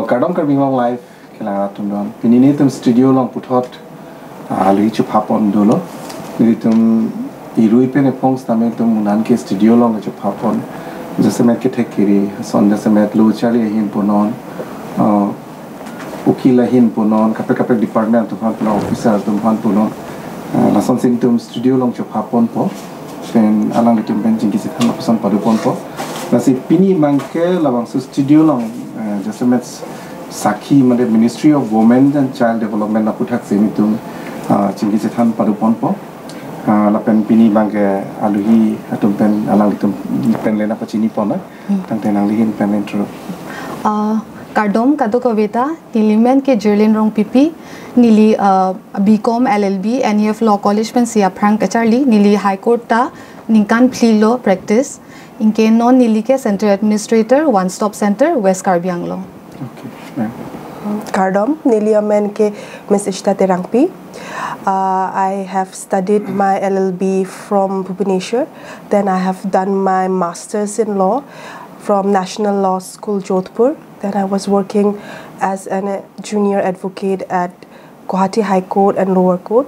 kardom karbing long life kela tumdon pinini tum studio long puthot ali chu phapon dolo ni tum irui pen pongs tamel tum munan ke studio long chu phapon jasemet ke thekiri son jasemet lo chali hin ponon ukila hin ponon kapek department tum han officer tum han ponon lason sing tum studio long chu phapon po pen alang tum pen jingki sikhan option padupon po nasi pini mangke labang studio long jasemet sakhi made Ministry of Women and Child Development aputhak semitum jingki sikhan padupon po lapen pini bangke aluhi atum pen alang tum pen lena kachini po na tang tenang lihin pen intro Kardom kado kavita nilimen ke Jerlin rong pipi nili BCom LLB NEF Law College pen sia prank kacharli nili High Court ta ningkan plea law practice inke non nili ke Center Administrator One Stop Center West Karbi Anglong. Okay. Kardom nili amen ke Miss Ishta Terangpi. I have studied my LLB from Bhubaneswar. Then I have done my Masters in Law from National Law School, Jodhpur. Then I was working as a junior advocate at Guwahati High Court and Lower Court.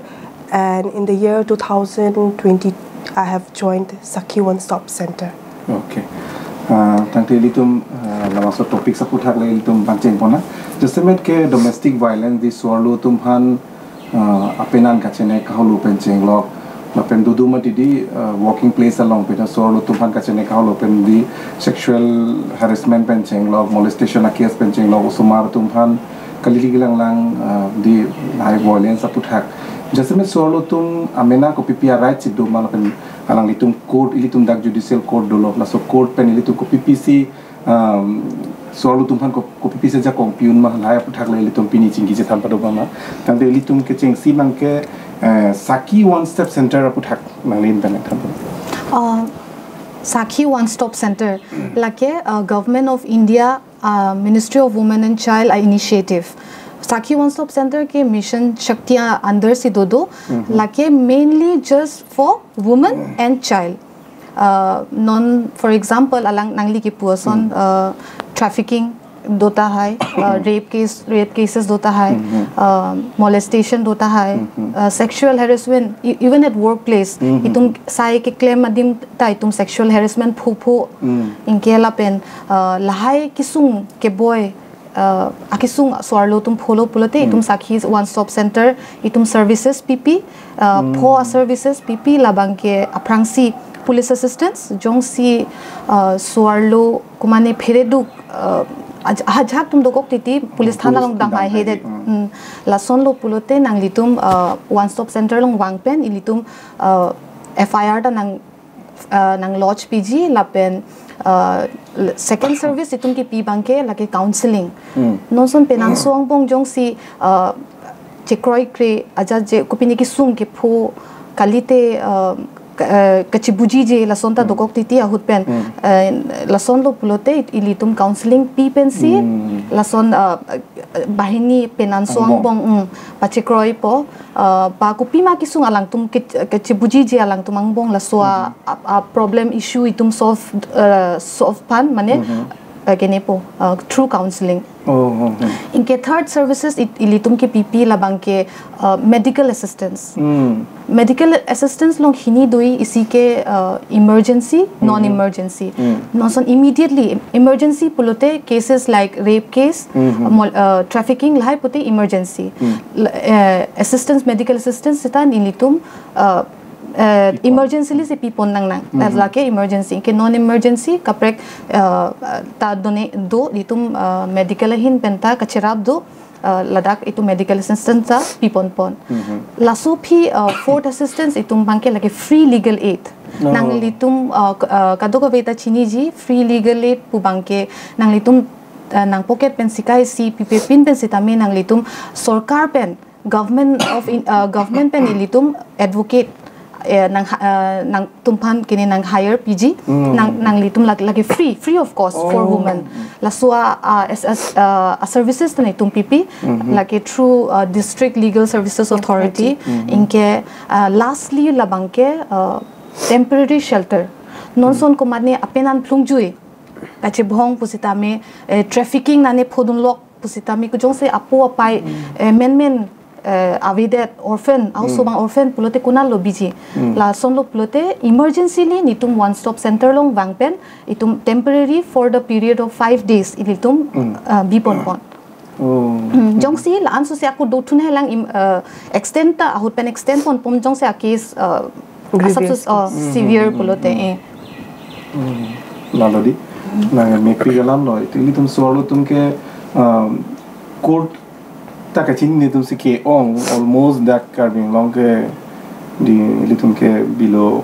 And in the year 2020, I have joined Sakhi One Stop Center. Okay. Tangte litum lamasuk topik sa puthak le litum panceng pona. Jasemet ke domestic violence di suarlu tumhan apenan kachenek kahulu penceng lok lapen duduma di working place along peta suarlu tumhan kachenek kahulu pen di sexual harassment penceng lok molestation akias penceng lok usumar tumhan kalili gilang lang di high violence sa puthak. Jasemet suarlu tum amena ko PPR rights itu malapen alang litum court ilitum dak judicial court dolo la so court pen ilitum ko PPC soalu tumhan ko PPC ja kompiun ma laya puthak le ilitum pini chingi je than padoba ma tang de ilitum ke cheng si mang ke Sakhi One Stop Center puthak nalin pen than Sakhi One Stop Center like Government of India Ministry of Women and Child initiative. Sakhi One Stop Center ke mission Shaktiya under si dodo like mainly just for women and child. Non for example alang nangli ki person trafficking dota hai rape cases dota hai molestation dota hai sexual harassment even at workplace itum sai ke claim adim ta itum sexual harassment phu inke la pen lahai kisung ke boy akisung swarlo tum follow pulote itum Sakhi One Stop Center itum services PP pho services PP labang ke aprangsi police assistance jongsi swarlo kumane pheredu ajak tum dokok titi police thana long dang hai headed lason lo pulote nang litum One Stop Center long wangpen ilitum FIR ta nang lodge PG lapen second service itum ki pi bangke laki counseling noson penang song pong jong si chekroi kre aja je kopini ki sung ke pho kalite kachibuji je lason ta dokok titi ahut pen lason lo pulote ilitum counseling pi pen si lason bahini penan song pong pachekroi po pa kopi ma kisung alang tum kachibuji je alang tumang bong laswa problem issue itum solve pan mane genepo through counseling inke third services ilitum ke PP labang ke medical assistance long hini doi isi ke emergency non emergency non son immediately emergency pulote cases like rape case trafficking lai pute emergency assistance medical assistance sitan ilitum emergency li se pipon nang like emergency ke non emergency kaprek ta done do ditum medical hin penta kachirab do ladak itu medical assistance ta pipon pon laso phi fourth assistance itum bangke like free legal aid nang litum kadoko veta chini ji free legal aid pu bangke nang litum nang pocket pen sikai si pp pin pen sitame nang litum sarkar pen government pen ilitum advocate nang tumpan kini nang higher PG nang litum lagi free of cost for women laswa services tani tum PP lagi through district legal services authority inke lastly labangke temporary shelter non son ko mane apenan plungjui kache bhong pusita me trafficking nane phodun lok pusitami kujong se apo apai men avidet orphan also bang orphan pulote kunal lo biji la son lo pulote emergency li nitum one stop center long wangpen itum temporary for the period of 5 days ilitum bipon pon jong si la anso se aku do thun helang extend ta ahut pen extend pon pom jong se a case severe pulote la lodi na me pigalam lo ilitum solo tum ke court ta kachini ni tum se ke on almost that carving long ke di ilitum ke below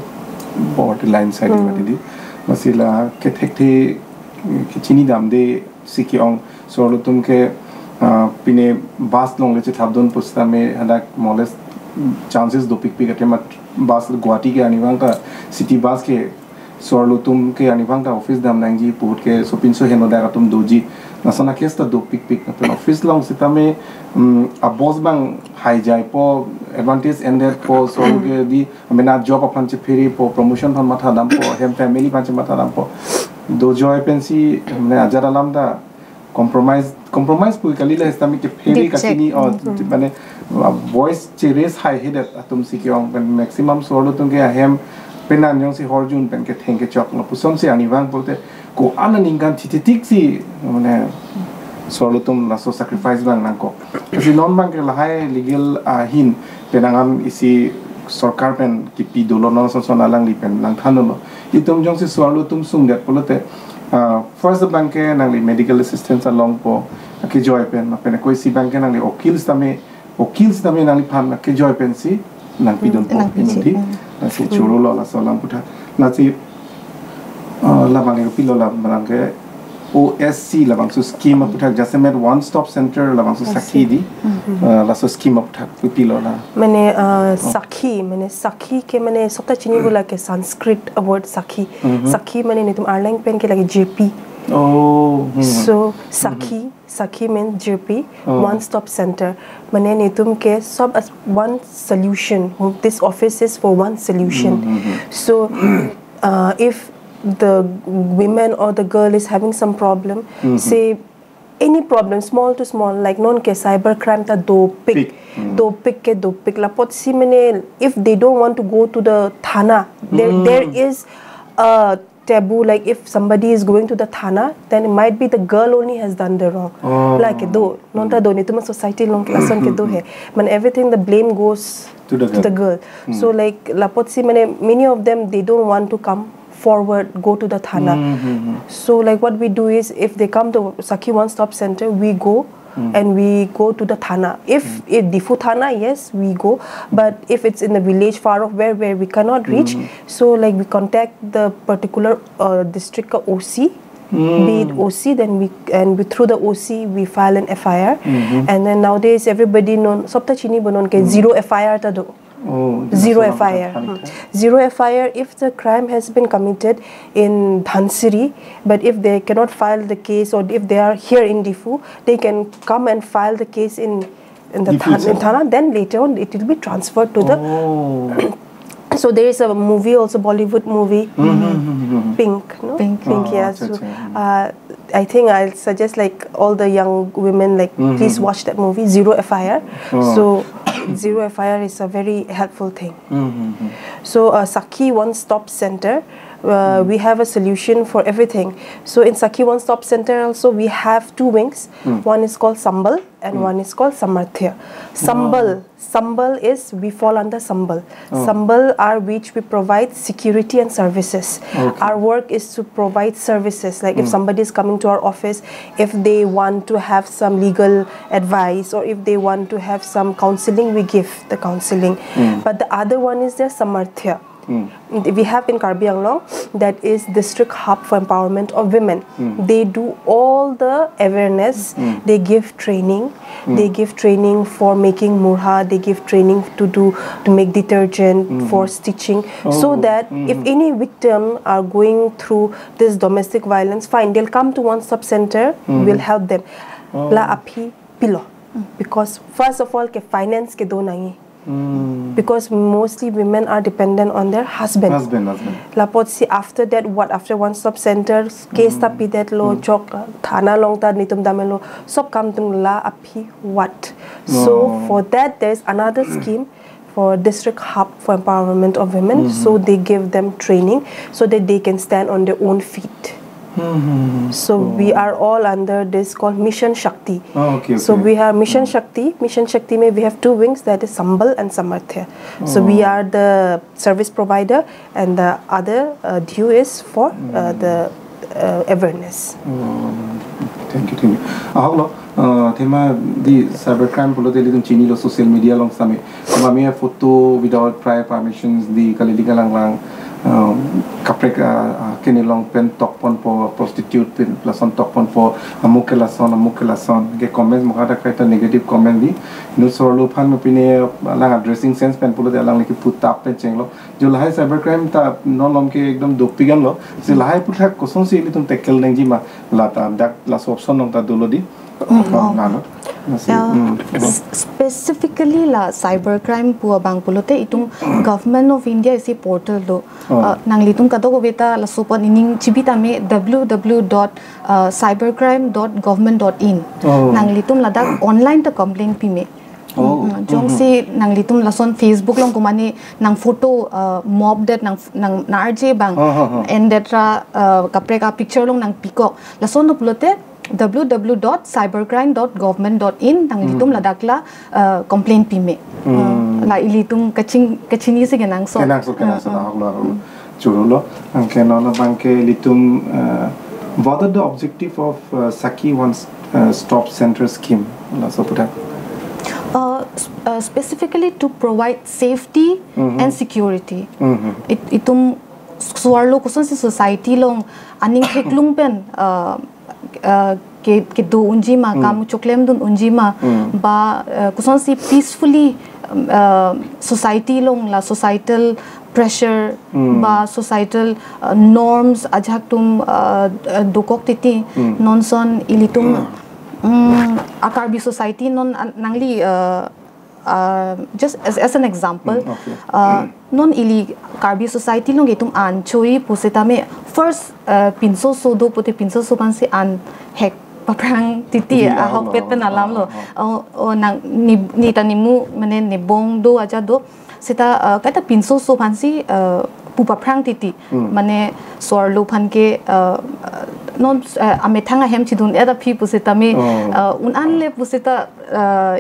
borderline side di masila ke thekte kachini dam de se ke on solo tum ke pine bas long le chabdon pusta me hadak moles chances do pik ate mat bas Guwahati ke anibang ka city bus ke sorlo tum ke anibang ka office dam nangji put ke so pinso heno da tum doji nasana kesta do pik ate office long sitame a boss bang high jai po advantage ended po so ke di amena job aphan che pheri po promotion phan matha dam po hem family phan che matha dam po do joy pensi mane ajara lam da compromise pui kalila estami ke pheri kachini or mane voice che raise high headed atum sikiong pen maximum solo tum ke hem penan jong si horjun pen ke thengke chok no puson si anibang bolte ko ananingan tititik si mane solo tum la so sacrifice bang nangko si non bang ke lahai legal hin penangam isi sarkar pen kipi dolo non son alang li pen lang thanono itum jong si solo tum sung det polote first bank ke nangli medical assistance along po ke joy pen ma pen ko si bank ke nangli okils tame nangli phan ke joy pen si nang pidon po pinti na si churo lo la salam putha na si la bang ke pilo la bang ke OSC la bang su scheme putha jasemet one stop center la bang su sakhi di la su scheme putha pilo la mane sakhi ke mane sokta chini bola ke sanskrit word sakhi mane nitum arlang pen ke lagi JP so sakhi means JP one stop center mane nitum ke sob as one solution this office is for one solution so if the women or the girl is having some problem say any problem small to small like non ke cyber crime ta do pik la pot si mane if they don't want to go to the thana there is a taboo like if somebody is going to the thana then it might be the girl only has done the wrong like do non ta do ni tuma society long lason ke do hai man everything the blame goes to the girl so like la pot si mane many of them they don't want to come forward go to the thana so like what we do is if they come to Sakhi one stop center we go and we go to the thana if Difu thana yes we go but if it's in the village far off where we cannot reach so like we contact the particular district OC be it OC then we through the OC we file an FIR and then nowadays everybody known sobta chini bonon ke zero FIR ta do zero FIR if the crime has been committed in Dhansiri but if they cannot file the case or if they are here in Difu they can come and file the case in the Thana then later on it will be transferred to the so there is a movie also Bollywood movie Pink yeah so I think I'll suggest like all the young women like please watch that movie Zero FIR so Zero FIR is a very helpful thing so Sakhi one stop center we have a solution for everything so in Sakhi one stop center also we have two wings one is called Sambal and one is called Samarthya Sambal is we fall under Sambal are which we provide security and services our work is to provide services like if somebody is coming to our office if they want to have some legal advice or if they want to have some counseling we give the counseling but the other one is the Samarthya we have in Karbi Anglong that is district hub for empowerment of women they do all the awareness they give training for making murha they give training to make detergent for stitching so that if any victim are going through this domestic violence fine they'll come to one stop center we'll help them la aphi pilo because first of all ke finance ke do nahi because mostly women are dependent on their husband. Lapot si after that what after one stop center case ta pidet lo chok thana long ta nitum damelo sob kam tung la api what. So for that there's another scheme for district hub for empowerment of women. So they give them training so that they can stand on their own feet. So we are all under this called Mission Shakti. So we have Mission Shakti. Mission Shakti may we have two wings, that is Sambal and Samarthya. So we are the service provider and the other due is for the awareness. Thank you. Ahlo thema the cybercrime polo deli dun chini lo social media long sami mami photo without prior permissions the kalili lang kaprek kini long pen tok pon po prostitute pen lason tok pon po amukelason ke comments mukha ta negative comment di no sorlo phan opine lang addressing sense pen polo de lang leki putap pen chenglo jo lahai cybercrime ta no lom ke ekdom dopigan lo se lahai puthak koson se li tum tekel nang ji ma la ta dak la option nong ta dolodi specifically la cybercrime pu bang pulote itung government of India isi portal do nang litung kato ko beta la supon ining chibita me www.cybercrime.government.in nang litum ladak online ta complaint pi me jong si nang litum lason Facebook long kumani nang photo mob that nang narje bang and that kapreka picture long nang pikok lason no pulote www.cybercrime.government.in nang litum ladakla complaint pime la ilitum kachini se akenangsot ahlo churulo anke nola banke litum what are the objective of Saki one stop center scheme la soputa specifically to provide safety and security itum swarlo kuson si society long aning heklung pen ke do unjima kam choklem dun unjima ba kuson si peacefully society long la societal pressure ba societal norms ajak tum dokok titi nonson ilitum akarbi society non nangli just as an example non ili karbi society long itum an choi pusitame first pinso sodo puti pinso sopan si an hek paprang titi ahok pet penalam lo nang ni tanimu mane ni bong do aja do sita kata pinso sopan si pupaprang titi mane sorlo phan ke non amethanga hem chidun ada phi pusitame unan le pusita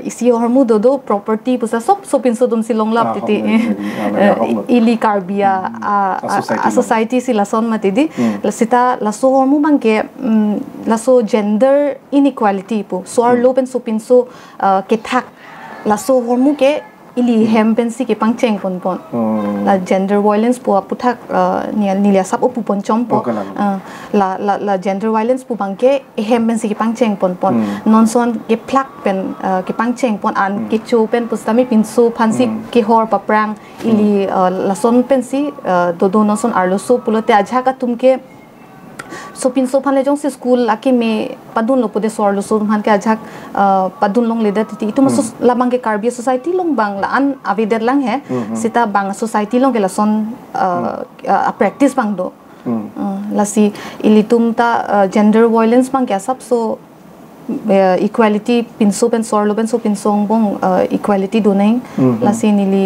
isi hormu do property pusa so pinso dum silong lap titi ili karbia a society si lason matidi lasita laso hormu bangke laso gender inequality pu sorlo pen so pinso kethak laso hormu ke ili hempensi ke pangcheng pon la gender violence po aputhak nilia sap opu pon chompo la gender violence pu bangke hempensi ke pangcheng pon non son ke plak pen ke pangcheng pon an ke chu pen pustami pinsu phansi ke hor paprang ili la son pensi do non son arlo so pulote ajha ka tumke so pinso phan le jong se school ake me padun lo pode sorlo so phan ke ajak padun long leda titi itu maso labang ke karbi society long bang la an avider lang he sita bang society long ke la son practice bang do la si ilitum ta gender violence bang ke sab so equality pinso pen sorlo pen so pinsong bong equality do nang la si nili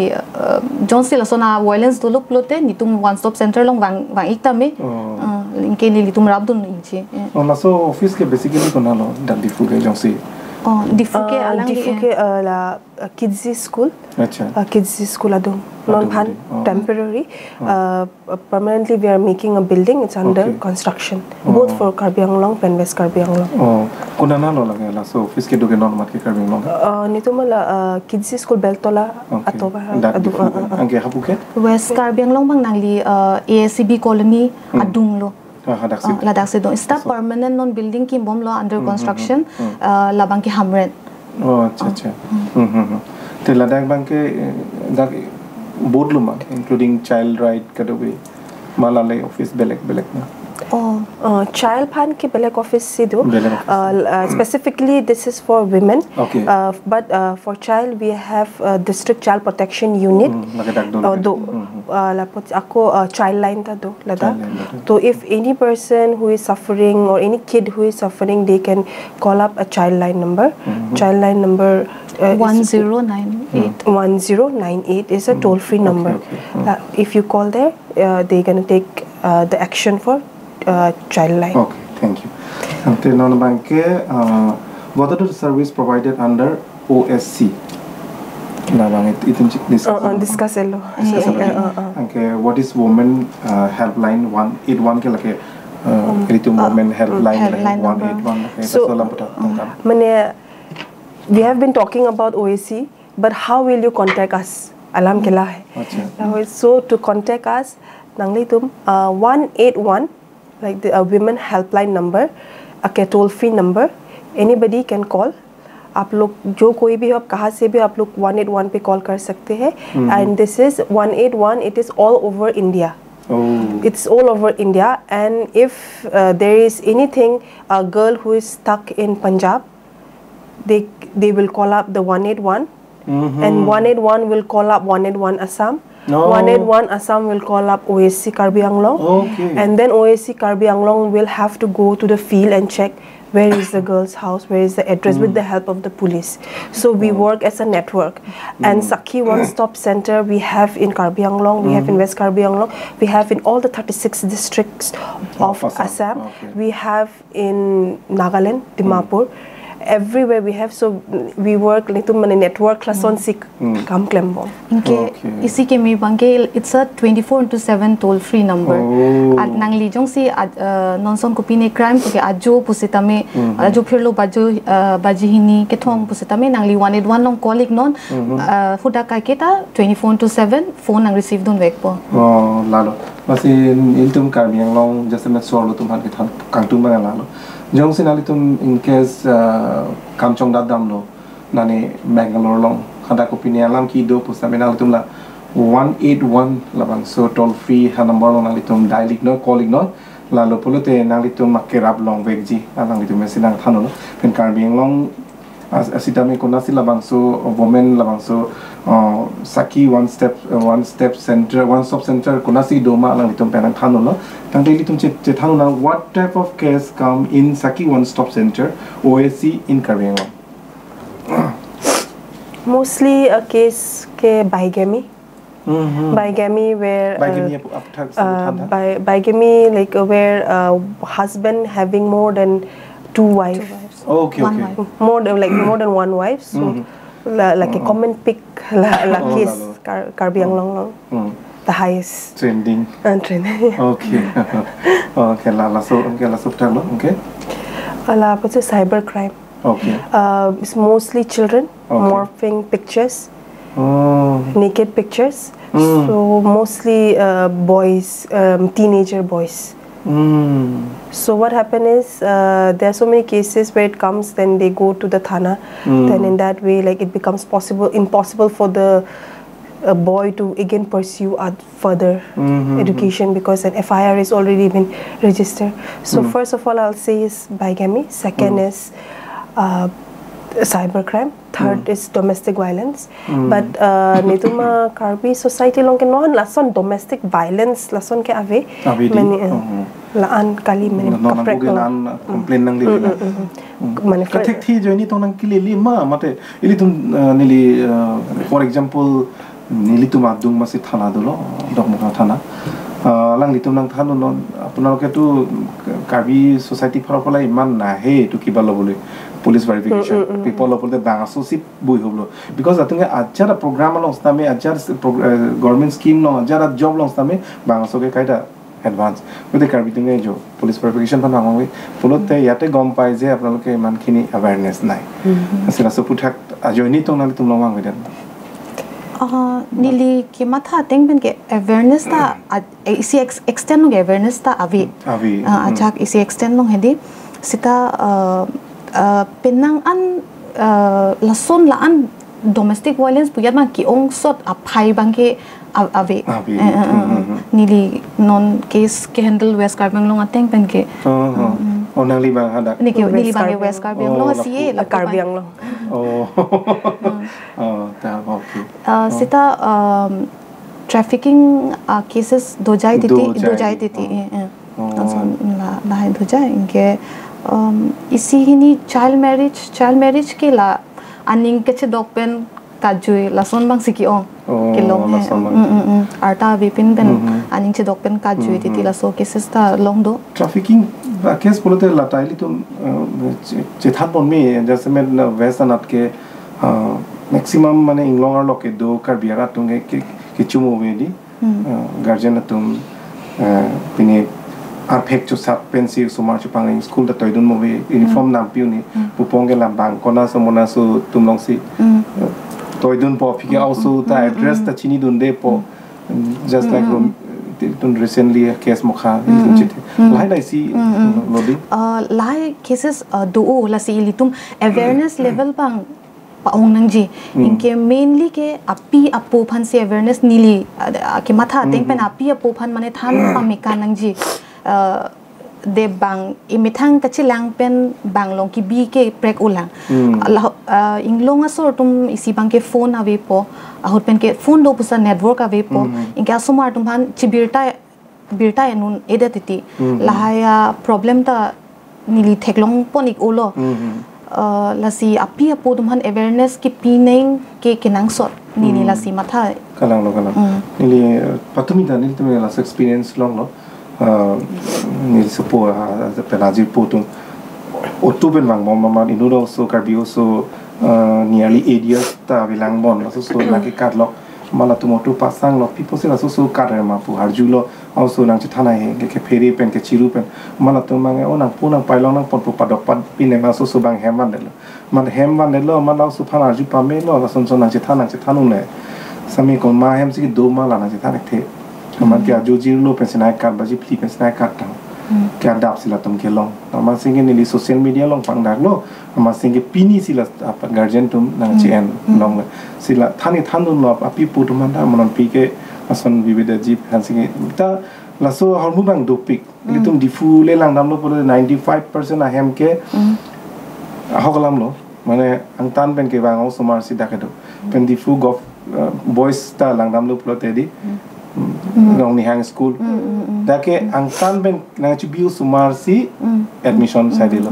jon se la sona violence do lo plote nitum one stop center long bang ikta me inke nili tum rabdun inchi la so office ke basically kona lo dan difuge jon se difuge la kids school adum non pan temporary permanently we are making a building, it's under construction both for Karbi Anglong and West Karbi Anglong kuna na lo lage la so office ke do ke non mat ke Karbi Anglong nituma kids school beltola atoba adu ange hapuke West Karbi Anglong bang nangli ASCB colony adung lo ladak se do sta permanent non building ki bom lo under construction labang ki hamren acha te ladak bang ke dak board luma including child right kadobe malale office belek na Child pan ke belek office se do. Specifically, this is for women. Okay. But for child, we have district child protection unit. Ako child line ta do lada. So if any person who is suffering or any kid who is suffering, they can call up a child line number. Child line number 1098. 1098 is a toll-free number. If you call there, they're gonna take the action for child line. Okay, thank you. What are the service provided under OSC? Discuss it. Okay, what is women helpline 181 ke lake women helpline 181. So, we have been talking about OSC, but how will you contact us? Alam kela hai. So to contact us, nangli tum 181, like the women helpline number, a toll-free number. Anybody can call. आप लोग जो कोई भी हो आप कहाँ से भी आप लोग 181 पे कॉल कर सकते हैं. And this is 181. It is all over India. It's all over India. And if there is anything, a girl who is stuck in Punjab, they will call up the 181, and 181 will call up 181 Assam. 181 Assam will call up OSC Karbi Anglong, and then OSC Karbi Anglong will have to go to the field and check where is the girl's house, where is the address, with the help of the police. So we work as a network. And Sakhi One Stop Center we have in Karbi Anglong, we have in West Karbi Anglong, we have in all the 36 districts of Assam. We have in Nagaland, Dimapur. Everywhere we have, so we work like network klason sik kam klembo. Isi ke mi bangke, it's a 24/7 toll-free number. At nang lijong si nonson kupine crime ke ajo pusitame ajo phirlo bajihini ke thong pusitame nang li 181 long colleague non fuda ka kita 24/7 phone nang receive don vek po. Lalo masi iltum Karbi Anglong jasemet sorlo tumhan ke kangtung bang lalo. Jong sinalitum in case kamchong dadam lo nani Bangalore long hada ko pinialam ki do pusta menalitum la 181 labang so toll free ha number long nalitum dial no call no la lo polote nalitum makerap long vegji alang litum mesinang thano lo pen Karbi Anglong asitame konasi labang so women labang so Saki one step center, one stop center konasi doma alang litum penang thano lo tang litum che thano na what type of case come in Saki one stop center OSC in Karbi Anglong? Mostly a case ke bigamy. Bigamy where bigamy like where husband having more than two wives. Okay. More than one wife. So like a common pick la case Karbi Anglong the highest trending. Trending. Okay. Okay. La so okay. La cyber crime. Okay. It's mostly children morphing pictures, naked pictures. So mostly boys, teenager boys. So what happened is there are so many cases where it comes, then they go to the thana. Then in that way, like it becomes impossible for the boy to again pursue further education because an FIR is already been registered. So first of all, I'll say is bigamy. Second is cybercrime. Third is domestic violence. But nituma Karbi society long ke non lason domestic violence lason ke ave many laan kali many complain nang dili katek thi joini tong nang kilili ma mate ili tum nili for example nili tum adung masi thana dolo dokmukha thana lang litum nang thanu non আপোনালোকে তো Karbi society ফৰপলাই ইমান নাহে to কিবা লবলৈ police verification people of the associate boy hoblo because I think ajara program long stame ajara government scheme no ajara job long stame bangaso ke kaita advance with the Karbi tunge jo police verification pan bangowe polote yate gom pai je apnaloke man khini awareness nai asila so puthak ajoni tongnali tum lomang wedan nili ke matha tengben ke awareness ta isi extend no awareness ta avi ajak isi extend no hedi sita penang an lason laan domestic violence puyat mang ki ong sot aphai bang ke ave nili non case ke handle West Carbang long ateng pen ke onang li bang hadak nili bang West Carbang long si la Carbang long ta okay sita trafficking cases dojai titi la hai dojai inke isi hini child marriage ke la aning ke che dokpen kajui lason bang siki ong kilong arta vipin ben aning che dokpen kajui titi la so cases ta long do trafficking case polote la taili tum che than bon me jasmen west anat ke maximum mane inglongar loke do kar biara tunge ke chumo vedi guardian tum pine arphek chu sap pensi sumar chu pang school da toidun mo uniform nam piu ni pupong ke lam bang kona somona su tumlong si toidun po fike also ta address ta chini dun de po just like tun recently a case mokha lai lai si lodi lai cases do la si litum awareness level bang paong nang ji inke mainly ke api apo phan se awareness nili ke matha teng pen api apo phan mane than pamika nang ji de bang imithang kachi lang pen bang long ki bi ke prek ulang inglong asor tum isi bang ke phone ave po ahut pen ke phone do pusa network ave po inka sumar tum han chibirta enun edatiti lahaya problem ta nili theklong ponik ulo lasi api apo tum han awareness ki pineng ke akenangsot nili lasi matha kalang nili patumi da nili tum la experience long lo nil sepo penazir putung otuben bang mama inudo so karbio so nearly 8 years ta bilang bon so lagi kadlok mala tumotu pasang lo people se so kar ma pu harjulo also nang chithana he ke pheri pen ke chiru pen mala tumang onang punang pailong nang pot padok pat pine ma so bang heman delo man hemman delo mala so phana ju pa me lo son nang chithanu ne sami ko ma hem si do ma la nang chithana the man kya jo jirlo pensionai card baji pli pensionai card ta kya dap sila tum ke long ma singe ni social media long pang dak lo ma singe pini sila guardian tum nang chen long sila thani thanun lo api pu tum da mon pi ke ason bibida jip han singe ta la so hormu bang thepik ni tum difu le lang dam lo 95% ahem ke hogalam lo mane ang tan ben ke bang so mar si dakedo pen difu gof boys ta lang dam lo plotedi long ni hang school dake angkan ben nang chibiu sumar si admission sai dilo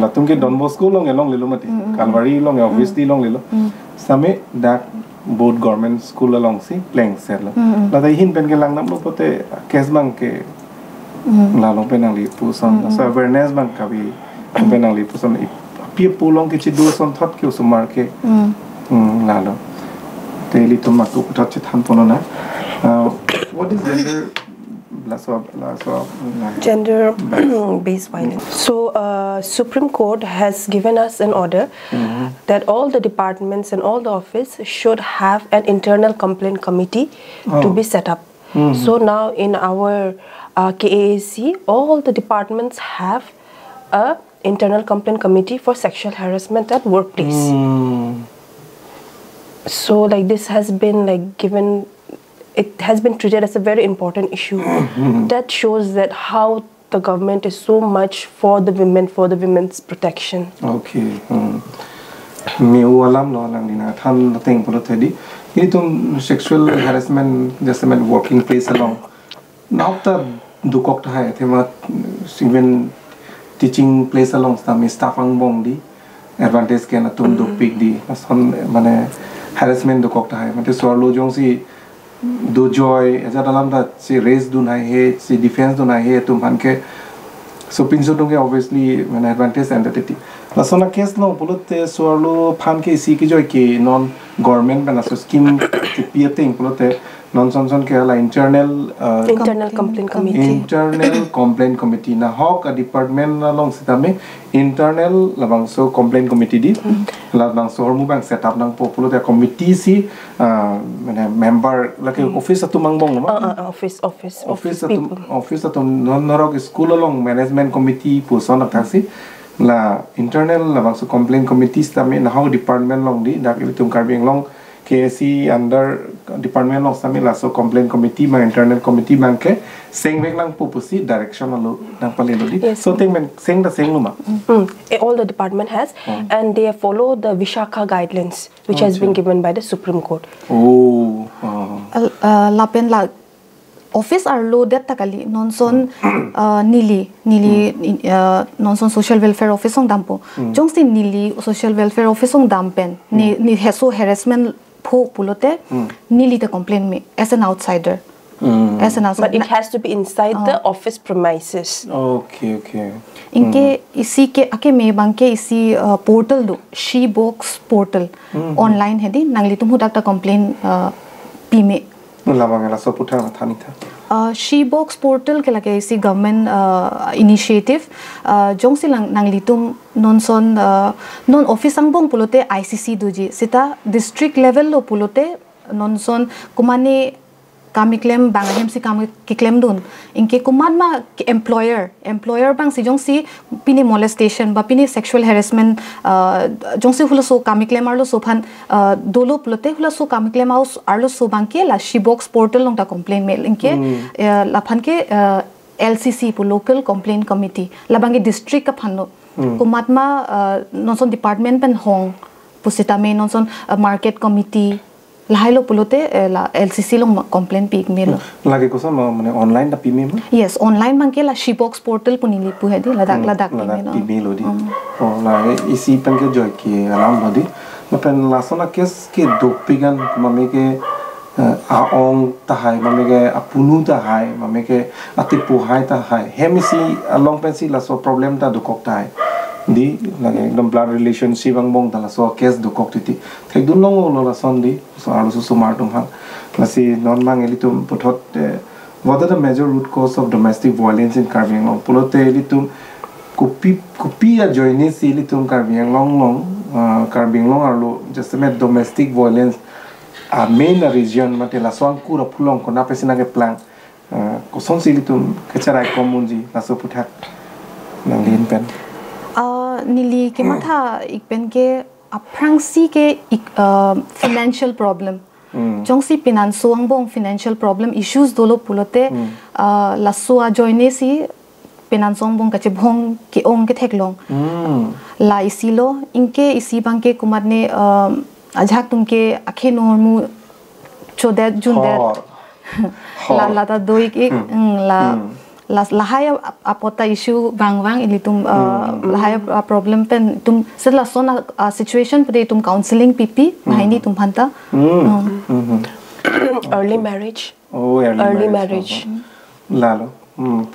la tumke don bosco long lelo mati kalvari long obviously long lelo same dak both government school along si playing selo la dai hin ben ke lang nam lo pote case bang ke la long penang li puson so awareness bang ka bi penang li puson pi pulong ke chi do son thot ke sumar ke la lo te li tum ma ku thot chi than pono na what is gender-based violence? So, Supreme Court has given us an order that all the departments and all the office should have an internal complaint committee to be set up. So now in our KAAC, all the departments have a internal complaint committee for sexual harassment at workplace. So like this has been like given. It has been treated as a very important issue. That shows that how the government is so much for the women, for the women's protection. Okay. Me walam lo lang dina than thing polo thedi. Ini tum sexual harassment just a working place along. Now the dukok thai thema even teaching place along sta me staff ang bong di advantage ke na tum thepik di ason mane harassment dukok thai mate swalo jong si do joy aja dalam da si raise do nai he si defense do nai he tum han ke so pinso tum ke obviously when advantage entity la sona case no pulote swalo phan ke si ki joy ke non government bana so scheme ke piating pulote non son ke la internal complaint committee na hok a department na long sitame internal labang so complaint committee di labang so hormu bang set up nang popular committee si member like office atumang bong office atum non norok school along management committee puson taksi la internal la bang so complaint committee stame na how department long di dak ilitum Karbi Anglong KSC under department long stame la so complaint committee ma internal committee bang ke seng vek lang pupusi direction lo nang palelo di so thing men seng da seng luma all the department has and they follow the Vishakha guidelines which has been given by the Supreme Court. Lapen la office arlo det takali nonson nili nonson social welfare office ong dampo jongsi nili social welfare office ong dampen ni heso harassment pho pulote nili the complaint me as an outsider. As an outsider, but it has to be inside the office premises. Okay. Inke isi ke ake me bangke isi portal do she box portal online hedi nangli tum hudak ta complaint pime labangela so puthang thani tha she box portal ke lage isi government initiative jongsi nangli tum nonson non office ang bong pulote ICC doji sita district level lo pulote nonson kumane kami claim bangahim si kami claim dun inke kumad ma employer bang si jong si pini molestation ba pini sexual harassment jong si hulo so kami claim arlo so phan dolo plote hulo so kami claim aus arlo so bang ke la she box portal long ta complaint mail inke la phan ke LCC pu local complaint committee la bang district ka phan no kumad ma nonson department pen hong pusita me nonson market committee lahilo pulote la LCC long complaint pig melo lage ko sa mane online da pime ma yes online mangke la she box portal punili pu hedi ladak pime lo di la isi pen ke joy ki alam bodi na pen la sona kes ke dopigan mame ke aong ta hai mame ke apunu ta hai mame ke atipu hai ta hai hemisi along pen si la so problem ta dukok ta hai di lagi ekdom blood relationship ang bong tala so case dukok titi thek dun long lo la son di so alu so smart tum hang lasi non mang elitum puthot what are the major root cause of domestic violence in Karbi Anglong pulote elitum kupi ya joini si elitum Karbi Anglong Karbi Anglong arlo just met domestic violence a main region mate la so ang kura pulong ko na pesina ke plan ko son si elitum kecharai komunji la so puthak nang lin pen nili ke matha ikpen ke aprangsi ke financial problem jongsi pinanso ang bong financial problem issues dolo pulote lasua joine si pinanso ang bong kache bong ke ong ke theklong la isilo inke isi bang ke kumadne ajhak tumke akhe normu chodet jundet la ta doi ke lahaya apota issue bang ilitum lahaya problem pen tum sela sona situation pede tum counseling pp mahini tum phanta early marriage early marriage lalo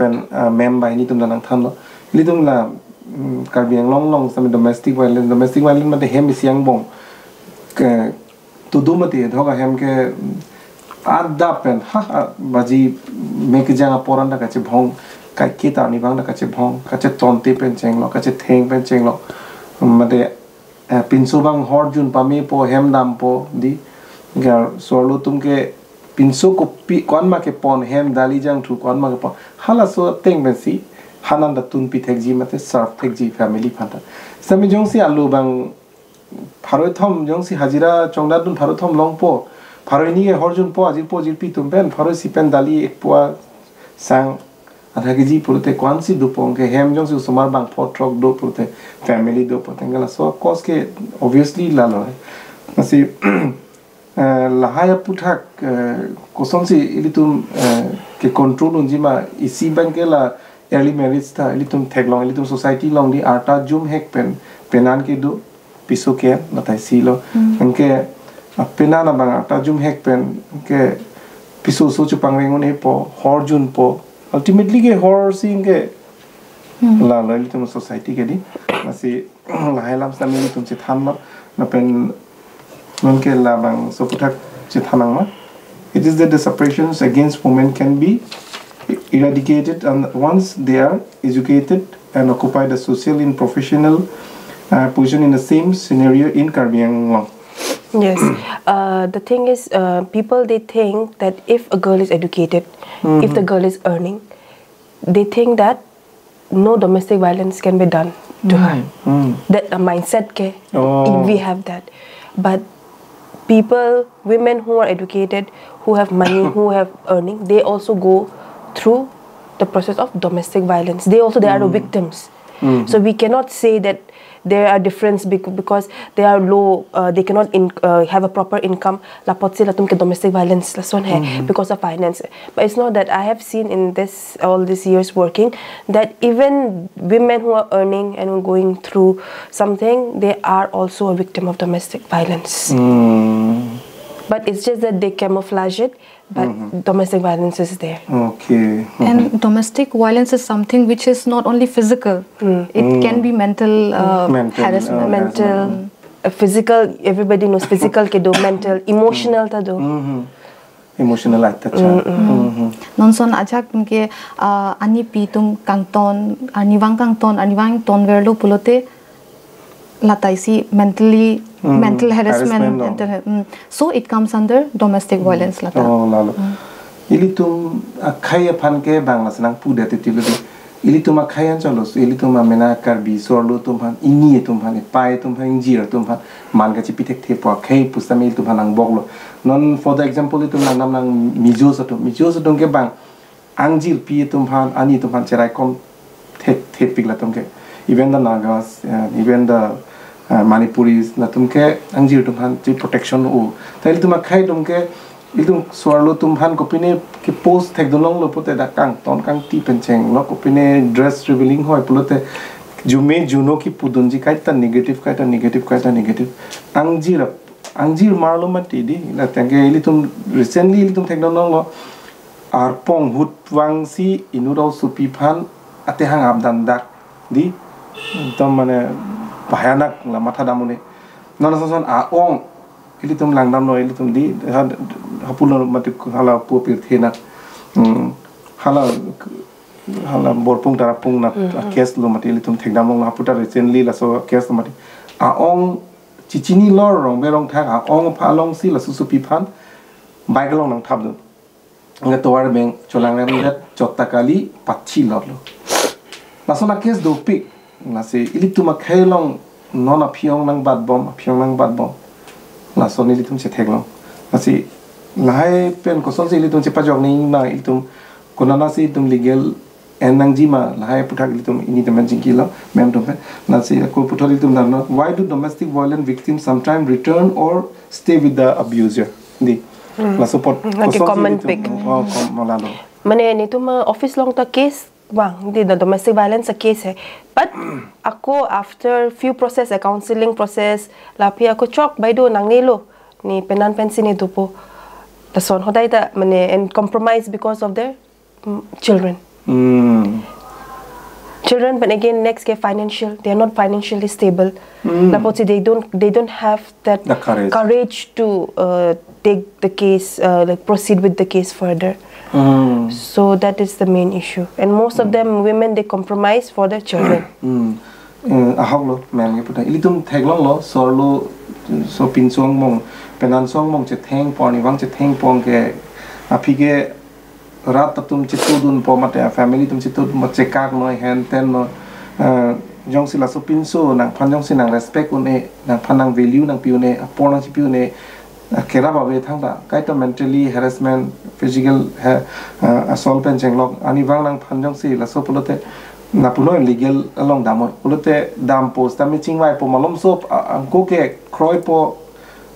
pen mem bai ni tum danang thamlo lidum la Karbi Anglong long some domestic violence mate hem siang bong ke tudumati thoga hem ke ada pen baji mek janga poranda kache bhong kai kita ni bang da kache bhong kache tonte pen chenglo kache theng pen chenglo mate pinsu bang hor jun pami po hem dam po di gar sorlo tumke pinsu ko pi kon ma ke pon hem dali jang thu kon ma ke pon hala so teng ben si hanan da tun pi thek ji mate serve thek ji family phanta sami jong si alu bang pharoi thom jong si hajira chongda dun pharoi thom long po pharoi ni horjun po ajir po jirpi tumpen pharoi si pen dali ek po sang adha ke ji purte kwan si du pong ke hem jong si sumar bang pho trok do purte family do potengala so cause ke obviously la lo asi lahaya puthak kosom si ilitum ke control unjima isi bang ke la early marriage tha ilitum theklong ilitum society long di arta jum hek penan ke do piso ke natai silo anke penana bang ta jum hek pen ke piso so chu pangrengon e po horjun po ultimately ke hor sing ke la litum society ke di masi la helam sami tum che thamma na pen non ke la bang so puthak che thanang ma it is that the separations against women can be eradicated and once they are educated and occupy the social and professional position in the same scenario in Karbi Anglong. Yes, the thing is, people they think that if a girl is educated, if the girl is earning, they think that no domestic violence can be done. to her. That a mindset ke we have that. But people, women who are educated, who have money, who have earning, they also go through the process of domestic violence. They are the victims. So we cannot say that there are difference because they are low, they cannot have a proper income. Lapot sila tum ke domestic violence lason hai because of finance. But it's not that. I have seen in this all these years working that even women who are earning and going through something, they are also a victim of domestic violence. But it's just that they camouflage it. But domestic violence is there. Okay. And domestic violence is something which is not only physical. It can be mental harassment. Mental, physical, everybody knows physical ke do, mental, emotional ta do. Emotional attacha. Nonson ajak tumke ani pitum kangton, aniwang kangton, aniwang tonverlo pulote lataisi mentally mental harassment. So it comes under domestic violence lata. Oh lalo. Ilitum akhaya aphan ke banglas nang pude titiludi. Ilitum akhayan cholos. Ilitum amena karbi sorlo tumhan ini tumhan pai tumhan injir tumhan malga chipitek thepo khay pustamil tumhan ang boglo. Non for the example ilitum nam nang mijosatum ke bang angjil pi tumhan ani tumhan cherai kom thepik latum ke. Even the Nagas, even the Manipuris, Latumke, Anjir Tumhan, protection. Tell to Makai Dumke, Ilum Swallow Tumhan, Copine, post take the long lopote da kang, ton kang tip and cheng, lock opine, dress revealing hoi pulote, Jume, Junoki Pudunji, kaita negative, Anjir Marlo Matidi, Latange, Litum, recently Litum take the long Arpong, Hut Wang Si, Inuro Supipan, Atehang Abdandak, di. Tomane bahanak la mata damune nona son aong ilitum langdam no ilitum di hapulo mati hala popir thena hala borpung tarapung na kes lo mati ilitum thegdam lo haputa recently la so kes mati aong chichini lor rong berong tha aong phalong si la susupi phan baigalong nang thab do nga towar beng cholang ram dat chotakali pachi lo la so na kes do pik nasi ilitum akhailong nona phiong nang bad bom la so ilitum che theglong nasi lai pen ko son ilitum che pajok ni na ilitum konana si tum legal enang jima lai puthak ilitum ini temen jingkilo mem tum nasi ko puthol ilitum na why do domestic violence victims sometimes return or stay with the abuser di la support ko son common pick malalo mane ni tum office long ta case bang the domestic violence a case hai but ako after few process a counseling process la phi ako chok baido nang nilo ni penan pensi ni dupo the son hodai da mane and compromise because of their children children but again next get financial they are not financially stable they don't have that the courage to take the case like proceed with the case further. So that is the main issue, and most of them women they compromise for their children. Ahoglo man puta ilitum theglong lo sorlo so pinsong mong penan song mong che theng poni wang che theng pong ke apige rat tum che tudun po mate family tum che tud mo che kak no hen ten no jong sila so pinso nang phanjong sinang respect une nang phanang value nang piune apona chi piune kera babe thangda kaito mentally harassment physical assault pen jenglok ani wang nang phanjong si la so pulote na puno legal along damo pulote dam post ami chingwai po malom so angko ke kroi po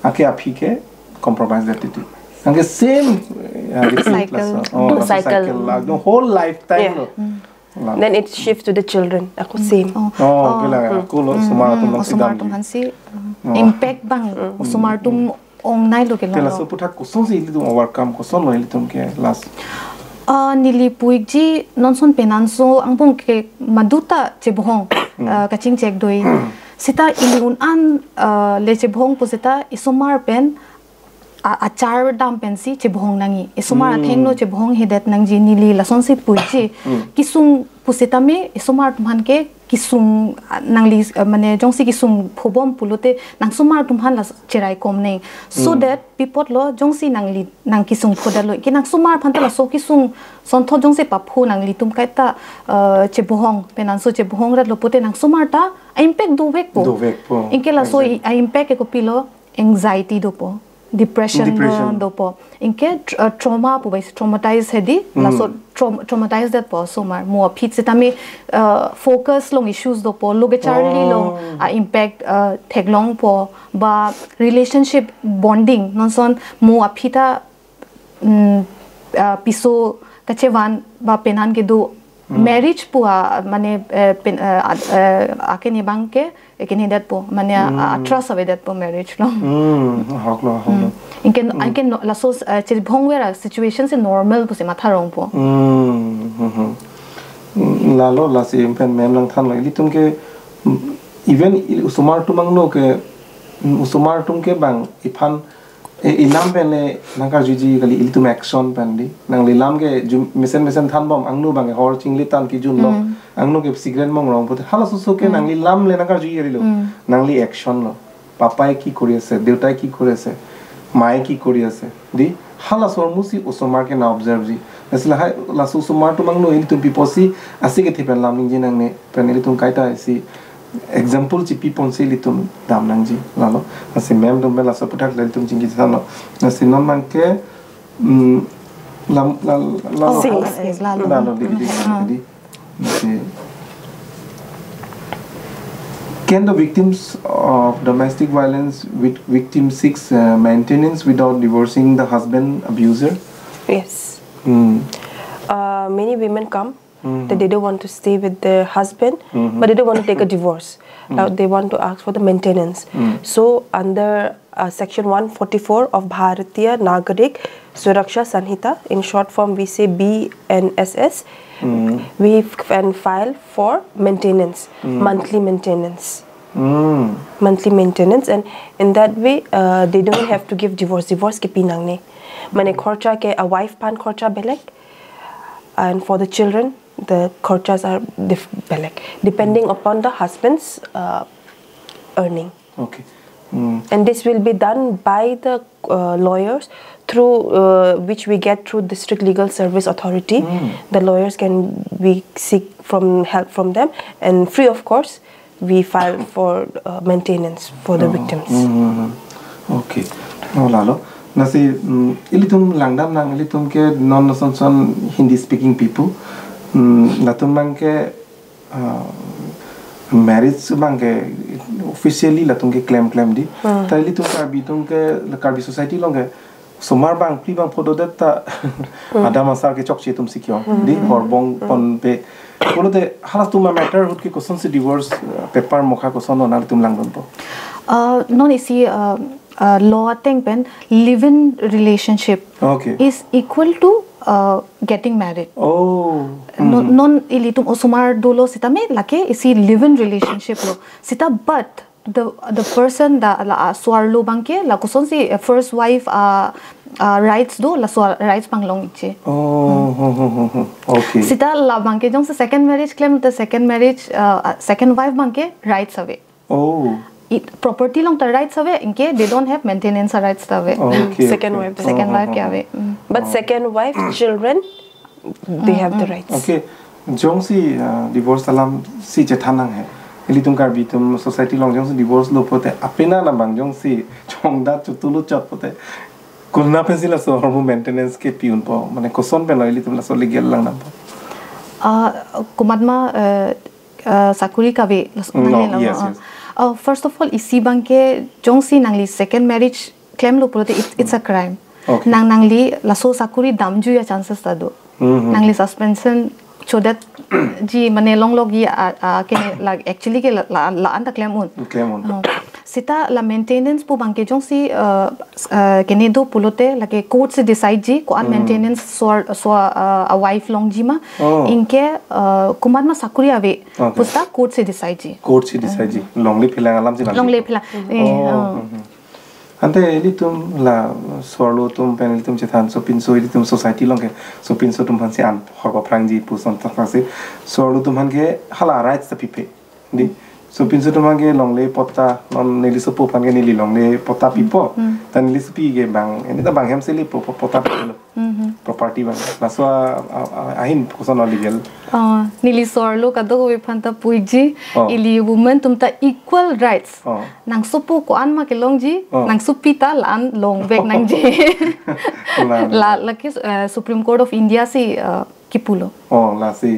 ake apike compromise that it ange same cycle the whole lifetime then it shifts to the children ako same kila ko lo sumartum hansi impact bang sumartum ong nai lo ke la so puthak ko so si litum overcome ko son lo litum ke last nili puigji nonson penanso angpong ke maduta chebohong kaching check doi sita ilun an le chebohong posita isomar pen achar dam pensi chebohong nangi isomar athengno chebohong hedet nangji nili lason si puigji kisung pusita me isomar tumhan ke kisung nangli mane jongsi kisung phobom pulote nang sumar tumhan la cherai komne so that people lo jongsi nangli nang kisung phodalo ki nang sumar phantala so kisung sontho jongsi paphu nangli tum kaita chebohong penanso chebohong ra lopote nang sumar ta impact do vek po inke la so impact ko pilo anxiety do po depression do po inke trauma po bais traumatize hedi la so traumatized that po so mar mo phit se tami focus long issues do po loge charli long impact theglong po ba relationship bonding non son mo aphita piso kachewan ba penan ke do marriage po mane akeni bangke ekeni dat po mane trust ave dat po marriage lo haklo inken la so che bhongwera situation se normal po se matharong po lalo la se pen mem lang than lai tum ke even usumar tumang no ke usumar tum ke bang iphan ilam pene nangkar juji kali ilitum action pendi nang lilam ke mesen than bom angnu bang hor chingli tan ki jun lo angnu ke secret mong rong pote hala susu ke nang lilam le nangkar juji rilo nang li action lo papai ki kori ase deutai ki kori ase mai ki kori ase di hala sor musi usumar ke na observe ji asla hai la usumar tu mangno ilitum piposi asike thipen lam ning jinang ne peneli tum kaita si example ci pipon se litum dam nangji lalo ase mem dom bela saputak litum jingi sano ase non manke lam lalo di can the victims of domestic violence with victim seeks maintenance without divorcing the husband abuser? Yes. Many women come that they don't want to stay with their husband, but they don't want to take a divorce. They want to ask for the maintenance. So under section 144 of Bharatiya Nagarik Suraksha Sanhita, in short form we say BNSS, we can file for maintenance, monthly maintenance. Monthly maintenance, and in that way they don't have to give divorce ke pinang ne mane kharcha ke a wife pan kharcha belek, and for the children the kharchas are belek depending upon the husband's earning. Okay. And this will be done by the lawyers through which we get through District Legal Service Authority. The lawyers can we seek from help from them, and free of course we file for maintenance for the victims. Okay. Lalo nasi ilitum langdam nang ilitum ke non son Hindi speaking people latum bang ke marriage bang ke officially latum ke claim di ta ilitum karbi society long ke somar bang pri bang photo data ada masar ke chok chetum sikyo di horbong pon pe kolo de halas tuma matter hut ke koson se divorce paper mokha koson na tum langdam po non isi law thing pen live-in relationship is equal to getting married. Non ilitum osumar dolo sita me lake isi live-in relationship lo sita, but the person da la suarlo bangke la kuson si first wife rights do la suar rights panglong iche. Okay. Sita la bangke jong sa second marriage claim the second marriage second wife bangke rights away. Property long the rights away inke they don't have maintenance rights away. Second wife ke away. But second wife children they have the rights. Okay. Jong si divorce alam si chethanang hai. Ilitum karbi tum society long jong si divorce lo pote apena na bang jong si chong da chutulu chot pote kulna pensila so hormone maintenance ke piun po mane koson pe loili tum la so legal lang na po kumadma sakuri kabe yes. First of all isi bangke jongsi nangli second marriage claim lo prote it's a crime. Nangli laso sakuri damju ya chances tado nangli suspension chodat ji mane long logi ke like actually ke la anta claim on sita la maintenance po bangke jongsi kene do pulote like court se decide ji ko maintenance so a wife long ji ma inke kumad ma sakuri ave pusta court se decide ji long le philang alam ji long le philang ante elitum la sorlo tum penelitum chethan so pinso elitum society long ke so pinso tum han se an horba prang ji puson ta se sorlo tum han ke hala rights the pipe di so pinso to mage long le pota non nili so popan ge nili long le pota pipo tan nili spi ge bang ini ta bang hem seli pota pilo property bang laso ahin koson legal nili sorlo kado ko phanta puiji ili women tumta equal rights nang sopo ko an ma ke longji nang supita lan long bek nang ji la ke Supreme Court of India si kipulo la si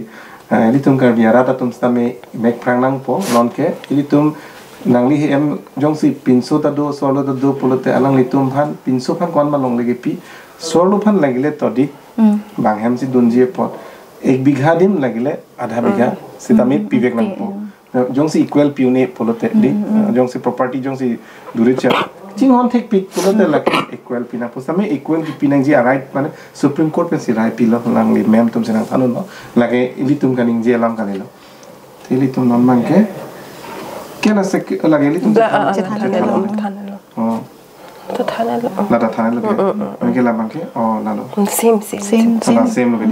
ilitum kar biara ta tum stame mek prang nang po non ke ilitum nangli hem jong si pinso ta do solo ta do polote alang litum phan pinso phan kon ma long lege pi solo phan lagile todi bang hem si dunji pot 1 bigha dim lagile आधा बीघा sitami pivek nang po jong si equal piune polote di jong si property jong si dure cha ching hon thek pik polote lak equal pina po same equal ki pinang ji right mane Supreme Court pe si right pilo lang li mem tum senang thanu no lage ilitum kaning je lam kanelo ilitum non man ke kena se lage ilitum thanelo to thanelo la ta thanelo ke la man ke lalo same lo ke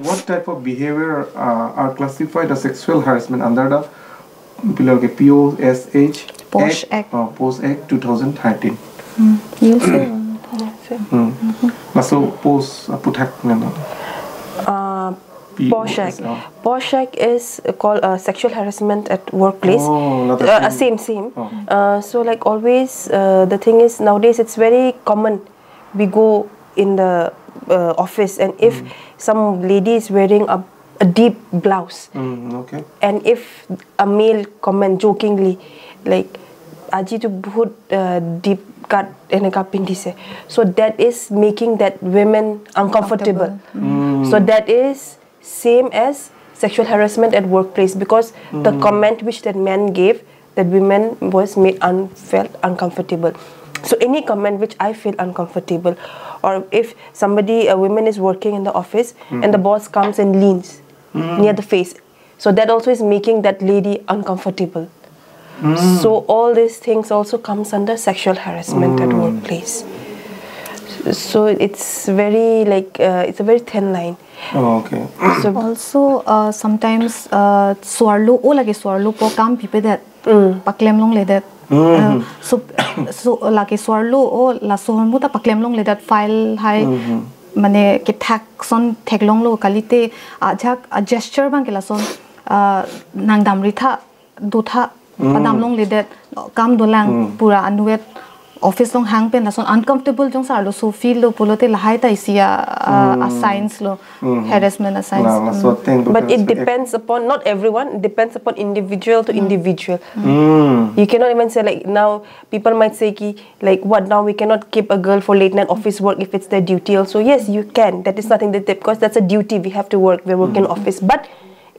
what type of behavior are classified as sexual harassment under the below ke POSH Act 2013 you'll say maso post aputhak no POSH Act is called sexual harassment at workplace. Same. So like always, the thing is nowadays it's very common. We go in the office and if some lady is wearing a deep blouse, and if a male comment jokingly like "Aji to put deep cut eneka pindise," so that is making that women uncomfortable. So that is same as sexual harassment at workplace because the comment which that man gave, that women was made felt uncomfortable. So any comment which I feel uncomfortable, or if a woman is working in the office and the boss comes and leans near the face, so that also is making that lady uncomfortable. So all these things also comes under sexual harassment at workplace. So it's very like it's a very thin line. Okay. So also sometimes swallow po kam pipe that paklem long le that so like swallow la sohon muta paklem long le that file hai mane ke thak son theklong lo kalite ajak gesture bang ke la son nang damri tha do tha padam long le that kam dolang pura anuet office long hang pen la son uncomfortable jong sar lo so feel lo polote la hai ta isia assigns lo harassment assigns but it depends upon not everyone, it depends upon individual to individual. You cannot even say like now people might say ki like what now we cannot keep a girl for late night office work if it's their duty also. Yes, you can, that is nothing because that's a duty, we have to work, we're working in office. But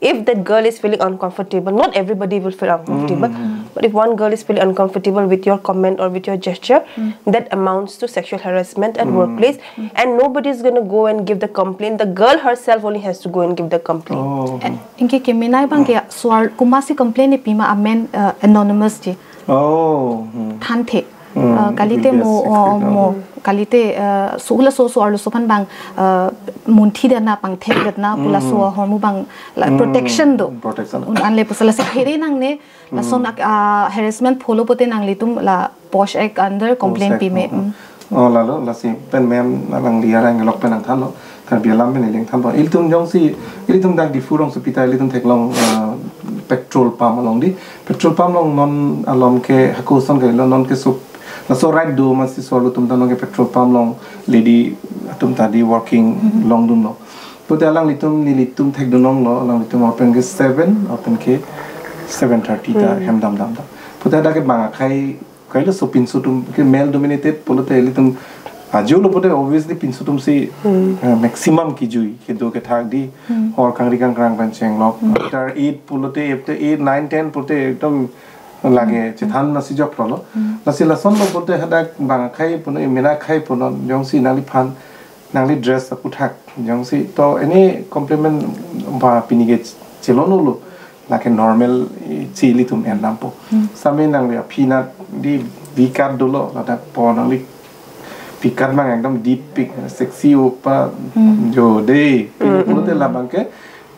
if that girl is feeling uncomfortable, not everybody will feel uncomfortable, but if one girl is feeling uncomfortable with your comment or with your gesture, that amounts to sexual harassment at workplace, and nobody is going to go and give the complaint. The girl herself only has to go and give the complaint. Inke keminai bang ke swal kumasi complaint e pima amen anonymous ji thanthe kalite mo kalite sula so arlo sopan bang munthi de na pang thek de na pula so hormu bang protection do anle pusala se khere nang ne la son harassment follow pote nang litum la POSH Act under complaint pi me la lo la si pen mem nang lia rang lok pen ang than lo kan bialam ben leng than lo iltum jong si iltum dak di furong supita iltum thek long petrol pump long di petrol pump long non alom ke hakuson ke lo non ke sup la so right do masi solo tum tan ke petrol pump long lady tum tadi working long dun lo pote alang litum ni litum thek dunong lo alang litum open ke 7 open ke 7:30 ta hem dam da pote da ke banga kai lo so pinsu tum ke male dominated polote litum ajo lo pote obviously pinsu tum si maximum ki jui ke do ke thak di or kangri kang ban cheng lok after 8 polote 8 9 10 pote ekdom lage chithan na si jok lo la si la son lo pote hada banga khai puno mena khai puno jong si nali phan nangli dress aputhak jong si to any compliment ba pinige chelono lo like a normal chili tum en lampo same nangli peanut di vikat dolo la po nangli pikat mang ekdom deep pic sexy opa jo de puno te la bangke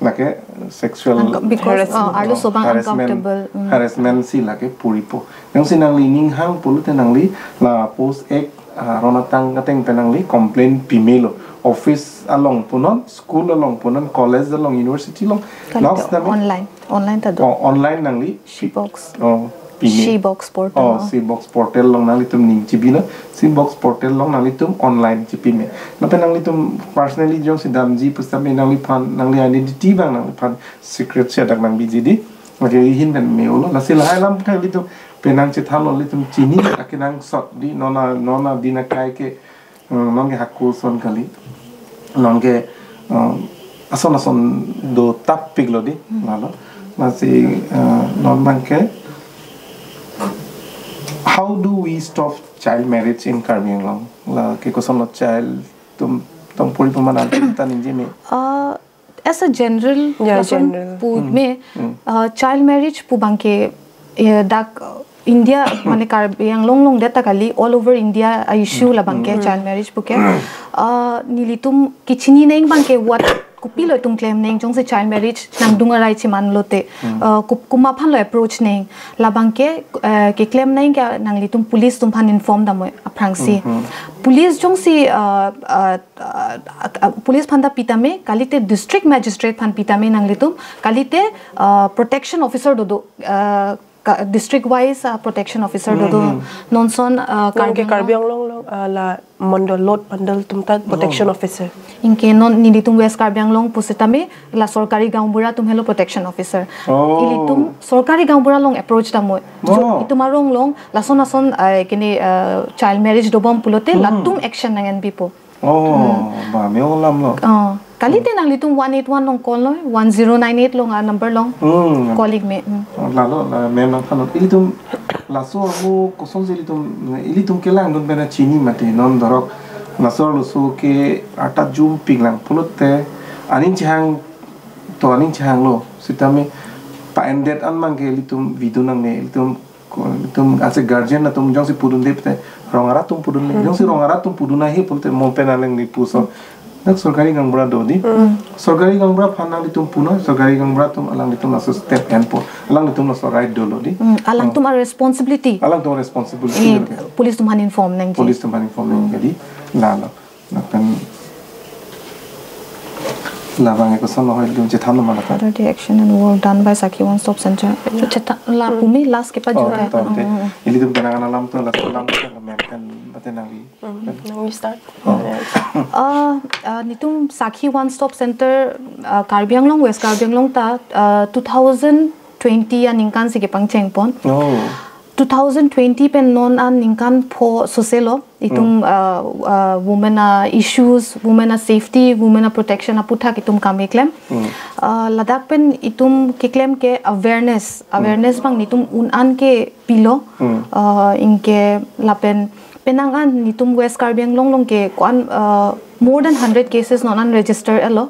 lake sexual because arlo sobang uncomfortable harassment si lake puripo yang sinangli ninghang pulute nangli la post ek ronatang kateng penangli complaint pimelo office along punon school along punon college along university long last online ta do online nangli shebox Shebox portal Shebox portal long nang litum ning chibina Shebox portal long nang litum online chipime nape nang litum personally jong sidam ji pustame nang lipan nang li identity bang nang lipan secret se dak nang bijidi mage hin ben meolo la sil hailam thai litum penang che thalo litum chini akenangsot di nona dina kai ke nonge hakku son kali nonge ason do thepik lo di lalo masih non bangke. How do we stop child marriage in Karbi Anglong? La ke koson lo child tum puri pemana kita ninje me. As a general pu me child marriage pu bangke dak India mane Karbi Anglong long data kali all over India a issue la bangke child marriage pu ke nilitum kachini neng bangke what kupilo tung claim neng jong se child marriage nang dunga rai chi man lote kuma phan lo approach neng labang ke claim neng ka nang litum police tum phan inform da moi aprangsi police jong si police phan da pitame kalite district magistrate phan pitame nang litum kalite protection officer do district wise protection officer do nonson Karbi Anglong la mandal lot pandal tumta protection officer inke non nilitum west Karbi Anglong pusitame la sorkari gaumbura tum hello protection officer ilitum sorkari gaumbura long approach ta moi itumarong long la son kini child marriage dobom pulote latum action nangen bipo ba me olam lo kalite nang litum 181 long call lo 1098 long number long colleague me lalo la me nang phano ilitum la so mo koson ilitum kelang don bena chini mate non dorok la so lo so ke ata jum pinglang pulote anin chang lo sitame pa endet an mang ke ilitum video nang ne ilitum as a guardian na tum jong si pudun depte rongara tum pudun ne jong si rongara tum puduna hi pulote mo penaleng ni puso nak sorkari gangbura dodi sorkari gangbura phana litum puno sorkari gangbura tum alang litum aso step tempo alang litum aso right dolo di alang tum responsibility police tum han inform neng jadi lalo nakan labang ko sono hoy dum che thano mala other action and work done by Sakhi One Stop Center cheta la pumi last ke pa jota ili dum kana lam to la lam kan batenali we start nitum Sakhi One Stop Center Karbi Anglong West Karbi Anglong ta 2020 ya ningkan sige pangcheng pon 2020 pen non an ningkan po soselo itum women issues women safety women protection aputhak itum kame claim ladak pen itum ke claim ke awareness bang nitum an ke pilo inke lapen penangan nitum West Karbi Anglong long ke kwan more than 100 cases non register elo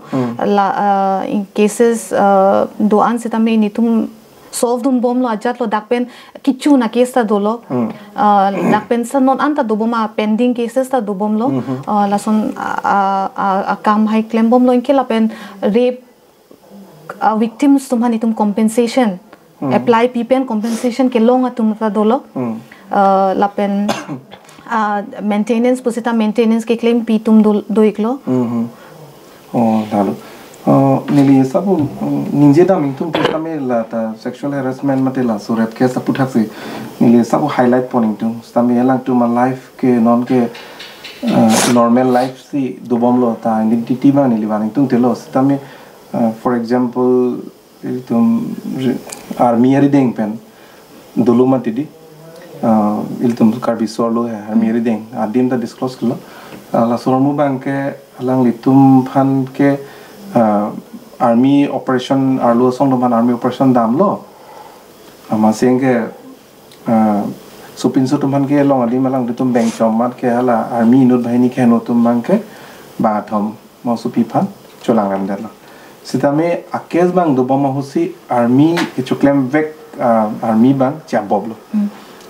in cases do an setame nitum solve dun bom lo ajat lo dakpen kichu na case ta dolo dakpen san non anta do boma pending cases ta do bom lo lason a kam high claim bom lo inke lapen rape victims tumhan itum compensation apply ppn compensation ke long atum ta dolo lapen maintenance pusita maintenance ke claim pitum do iklo dalo nili sabu ninje da mintum pustame la ta sexual harassment matela surat ke aputhak se nili sabu highlight poning tu stame elang tu my life ke non ke normal life si dobom lo ta identity ba nili waning tung telo stame for example itum army ri deng pen doluma tidi iltum karbi solo army ri deng adim da disclose klo la sormu bang ke alang litum phan ke army operation arlo song doman army operation damlo ama senge supin sutuman ke long adi malang ditum bank chomat ke hala army nut bahini ke no tumang ke bathom mo supi phan cholang ram dela sitame akes bang do boma husi army ke choklem vek army bang chaboblo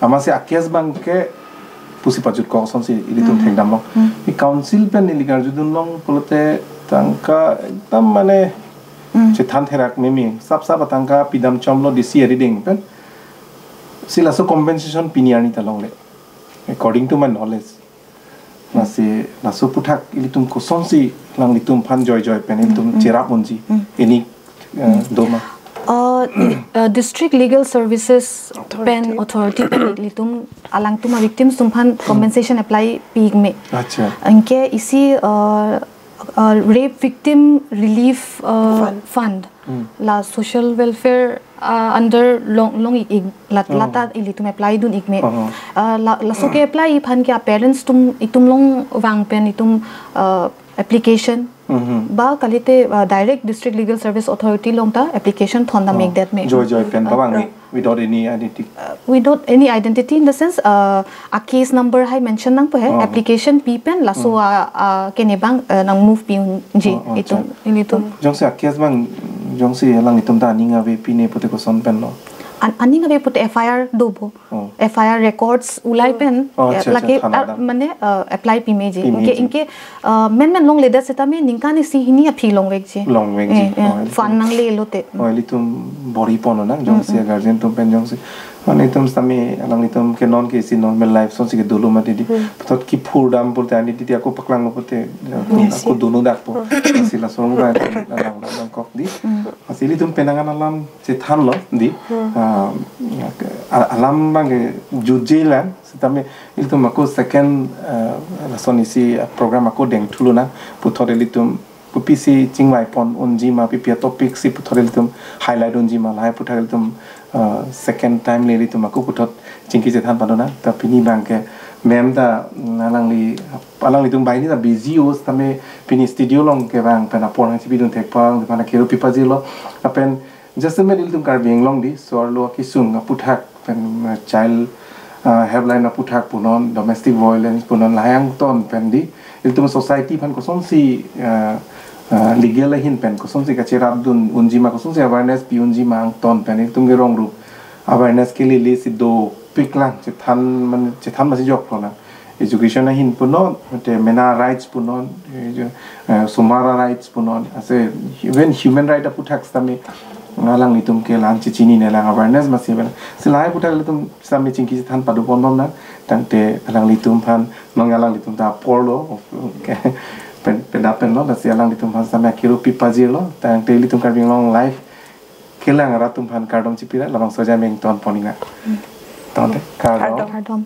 ama se akes bang ke pusi pajut ko son si ilitum thengdam lo i council pen iligar judun long polote tangka ekdam mane che than therak memi sap atangka pidam chomlo disi reading pen sila so compensation piniani talongle according to my knowledge naso puthak ilitum kosonsi lang litum phan joy pen ilitum cherap unji any doma district legal services pen authority pen litum alang tuma victims tumphan compensation apply pigme acha anke isi rape victim relief fund la social welfare under long lata ilitum apply dun igme la so ke apply phan ke parents itum long wang pen itum application ba kalite direct district legal service authority long ta application thonda make that make joy pen bawang without any identity in the sense a case number hai mention nang pe application p pen la so kene bang nang move pi ji itum jong se case bang jong se lang itum ta ninga ve pine pote ko son pen no aning ave put FIR dobo FIR records ulai pen lake mane apply pi meji inke men long leda seta me ningka ni si hini a phi long weg ji fan nang le lote litum body pono na jong se guardian tum pen jong se mane tum sami alang litum ke non ke si normal life son se ke dulu mate di tot ki phur dam bolte ani ti ako paklang pote ako dunu dak po sila song ba lang kok di asili tum penangan alam se than lo di alam bang jujelan setame itu mako second lason isi program aku deng tuluna puthoreli tum pupisi chingwai pon unji ma pipia topic si puthoreli tum highlight unji ma lai puthoreli tum second time leli tum aku puthot chingki je than padona ta pini bang ke mem da alang li tum bai ni da busy os tame pini studio long ke bang pena porang si bidun tek pang pana kero pipajilo apen just a minute tum kar beng long di so lo ki sung aputhak pen child helpline aputhak punon domestic violence punon layang ton pen di iltum society pan koson si legal hin pen koson si kachirab dun unjima koson si awareness pi unjima ang ton pen iltum ge rong ru awareness ke li si do piklang chethan masi jok pona education hin punon te mena rights punon sumara rights punon ase even human right aputhak stami ngalang litum ke lang kachini ne lang awareness masih ben silai puthak litum sami chingki than padu pon na tangte alang litum phan ngalang litum ta porlo pen lo dasi alang litum phan sami akiru pipajilo tangte litum karbing long life kelang ratum phan kardom chipira lamang soja meng ton poninga tonte kardom